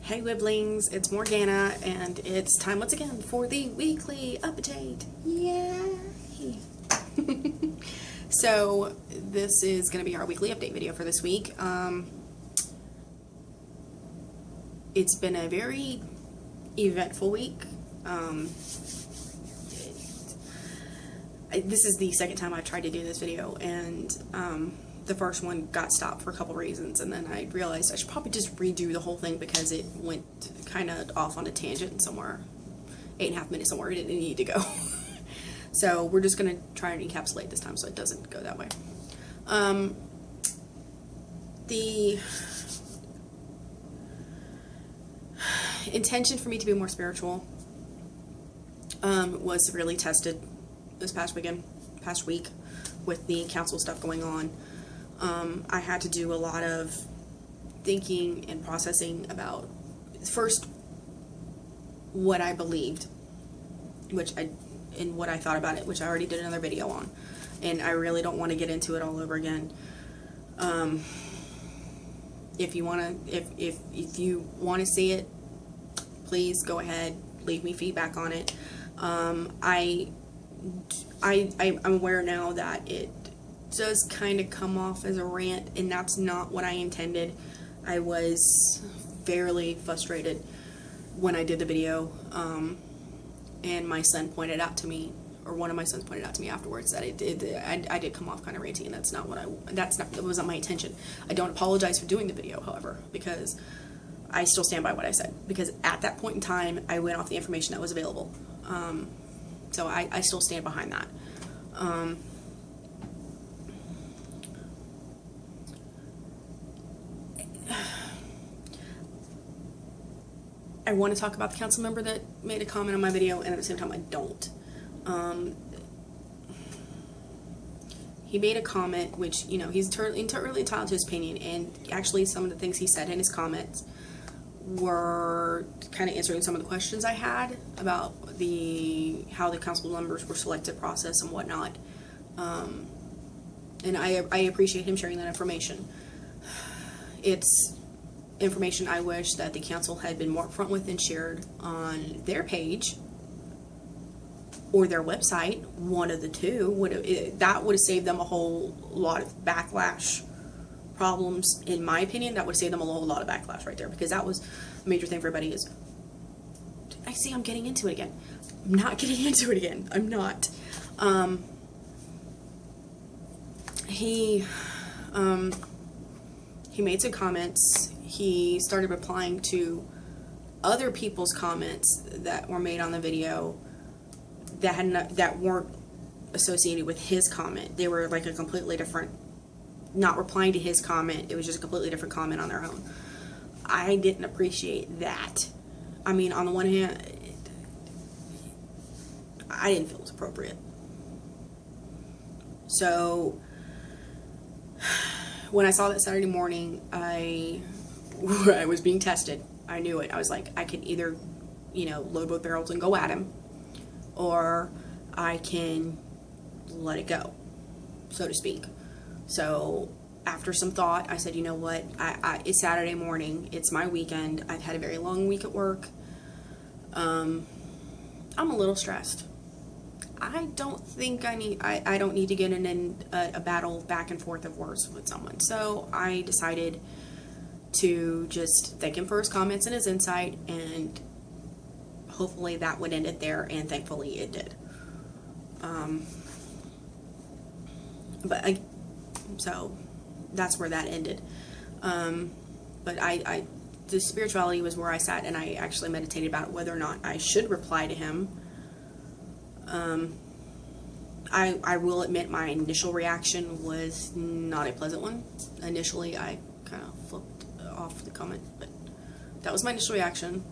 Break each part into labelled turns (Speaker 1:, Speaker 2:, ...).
Speaker 1: Hey wiblings, it's Morgana, and it's time once again for the weekly update. Yay! So this is going to be our weekly update video for this week. It's been a very eventful week. This is the second time I've tried to do this video, and the first one got stopped for a couple reasons, and then I realized I should probably just redo the whole thing because it went kind of off on a tangent somewhere, 8.5 minutes somewhere it didn't need to go. So we're just going to try and encapsulate this time so it doesn't go that way. The intention for me to be more spiritual was severely tested this past week with the council stuff going on. I had to do a lot of thinking and processing about, first, what I believed, and what I thought about it, which I already did another video on, and I really don't want to get into it all over again. If you want to see it, please go ahead, leave me feedback on it. I'm aware now that it does kind of come off as a rant, and that's not what I intended. I was fairly frustrated when I did the video, and my son pointed out to me, or one of my sons pointed out to me afterwards, that I did come off kind of ranty, and that wasn't my intention. I don't apologize for doing the video, however, because I still stand by what I said, because at that point in time I went off the information that was available. So I still stand behind that. I want to talk about the council member that made a comment on my video, and at the same time I don't. He made a comment, which, you know, he's really entitled to his opinion, and actually some of the things he said in his comments were kind of answering some of the questions I had about how the council members were selected process and whatnot. And I appreciate him sharing that information. It's information I wish that the council had been more upfront with and shared on their page or their website. One of the two that would have saved them a whole lot of backlash problems. In my opinion, that would save them a whole lot of backlash right there, because that was a major thing for everybody. Is I see I'm getting into it again. I'm not getting into it again. I'm not. He made some comments. He started replying to other people's comments that were made on the video that weren't associated with his comment. They were like a completely different, not replying to his comment. It was just a completely different comment on their own. I didn't appreciate that. I mean, on the one hand, I didn't feel it was appropriate. So when I saw that Saturday morning, I was being tested. I knew it. I was like, I can either, load both barrels and go at him, or I can let it go, so to speak. So after some thought, I said, you know what, it's Saturday morning, it's my weekend, I've had a very long week at work, I'm a little stressed. I don't think I don't need to get in a battle back and forth of words with someone. So I decided to just thank him for his comments and his insight, and hopefully that would end it there, and thankfully it did. So that's where that ended. But the spirituality was where I sat, and I actually meditated about whether or not I should reply to him. I will admit my initial reaction was not a pleasant one. Initially, I kind of flipped off the comment, but that was my initial reaction.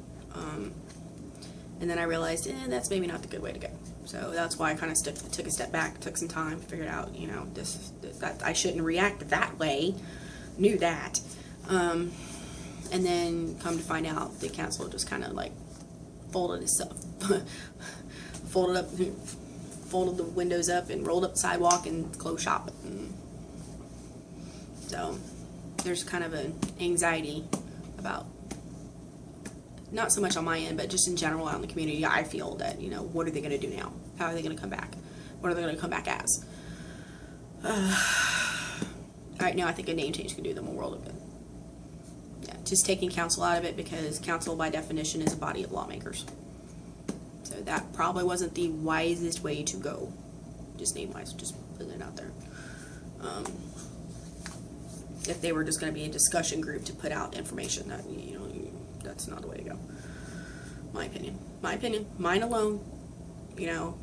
Speaker 1: And then I realized, that's maybe not the good way to go. So that's why I kind of took a step back, took some time, figured out, that I shouldn't react that way. Knew that. And then come to find out, the council just kind of like folded itself, folded the windows up and rolled up the sidewalk and closed shop. So there's kind of an anxiety about not so much on my end, but just in general out in the community, I feel that, you know, what are they going to do now? How are they going to come back? What are they going to come back as? Right now, I think a name change can do them a world of good. Yeah, just taking council out of it, because council, by definition, is a body of lawmakers. So that probably wasn't the wisest way to go. Just name-wise, just putting it out there. If they were just going to be a discussion group to put out information, that, you know, that's not the way to go. My opinion. My opinion. Mine alone. You know,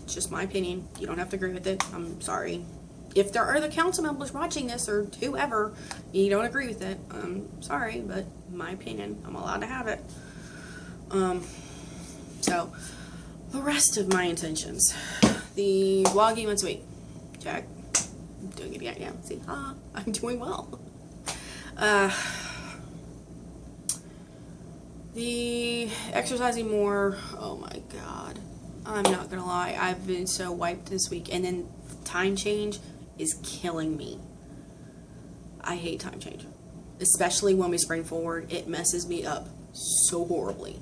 Speaker 1: it's just my opinion. You don't have to agree with it. I'm sorry. If there are other council members watching this, or whoever, you don't agree with it, I'm sorry, but my opinion. I'm allowed to have it. So, the rest of my intentions. The vlogging once a week. Check. I'm doing it again. Yeah. See, I'm doing well. The exercising more. Oh my god. I'm not gonna lie. I've been so wiped this week. And then time change is killing me. I hate time change. Especially when we spring forward. It messes me up so horribly.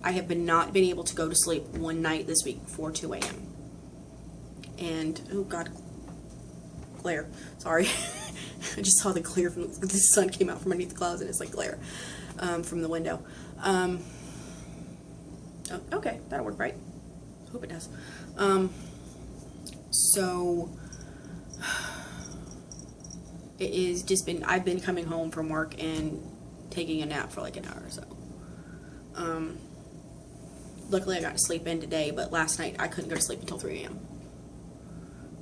Speaker 1: I have not been able to go to sleep one night this week before 2 a.m. And, oh god, glare. Sorry. I just saw the glare from the sun came out from underneath the clouds, and it's like glare from the window. Oh, okay, that'll work, right? Hope it does. So it is just been, I've been coming home from work and taking a nap for like an hour or so. Luckily I got to sleep in today, but last night I couldn't go to sleep until 3 a.m.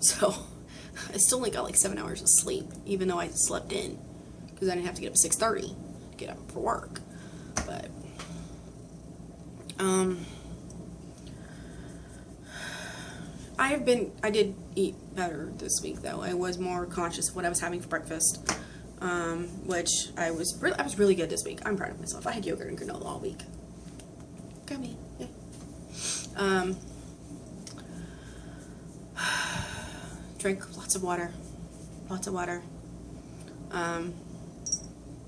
Speaker 1: So I still only got like 7 hours of sleep, even though I slept in, because I didn't have to get up at 6:30 to get up for work. But I did eat better this week though. I was more conscious of what I was having for breakfast, which I was really good this week. I'm proud of myself. I had yogurt and granola all week. Go me, yeah. Drink lots of water,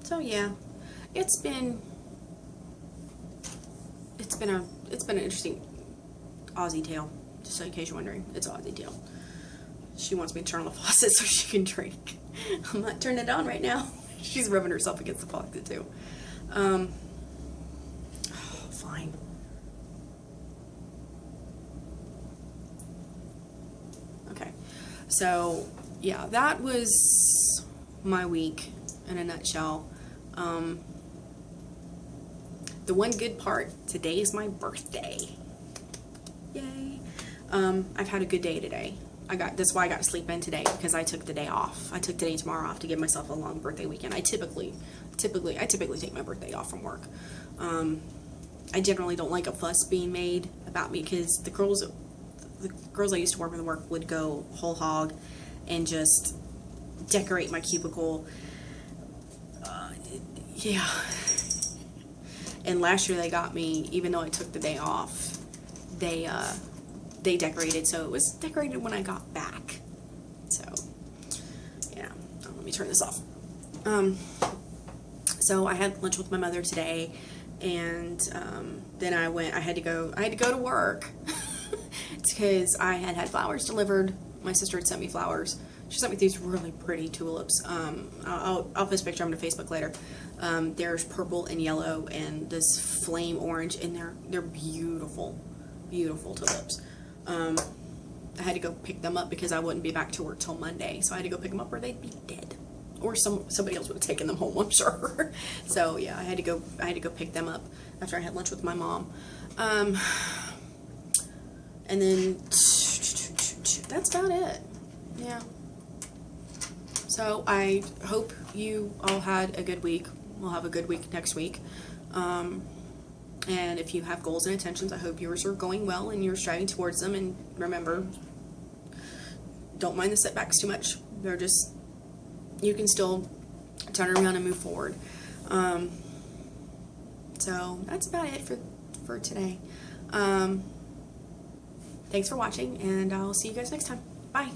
Speaker 1: so yeah, it's been an interesting Aussie tale. Just in case you're wondering, it's Aussie tale. She wants me to turn on the faucet so she can drink. I'm not turning it on right now. She's rubbing herself against the faucet too. Fine. Okay, so yeah, that was my week in a nutshell. The one good part, today is my birthday. Yay. I've had a good day today. That's why I got to sleep in today, because I took the day off. I took today and tomorrow off to give myself a long birthday weekend. I typically take my birthday off from work. I generally don't like a fuss being made about me, because the girls I used to work with would go whole hog and just decorate my cubicle. Yeah. And last year they got me, even though I took the day off, they decorated, so it was decorated when I got back. So, yeah. Oh, let me turn this off. So I had lunch with my mother today, and then I had to go to work. It's because I had flowers delivered. My sister had sent me flowers. She sent me these really pretty tulips. I'll post a picture on Facebook later. There's purple and yellow and this flame orange, and they're beautiful, beautiful tulips. I had to go pick them up because I wouldn't be back to work till Monday, so I had to go pick them up or they'd be dead, or somebody else would have taken them home, I'm sure. So yeah, I had to go pick them up after I had lunch with my mom. And then that's about it. Yeah. So I hope you all had a good week. We'll have a good week next week. And if you have goals and intentions, I hope yours are going well and you're striving towards them. And remember, don't mind the setbacks too much. They're just, you can still turn around and move forward. So that's about it for today. Thanks for watching, and I'll see you guys next time. Bye.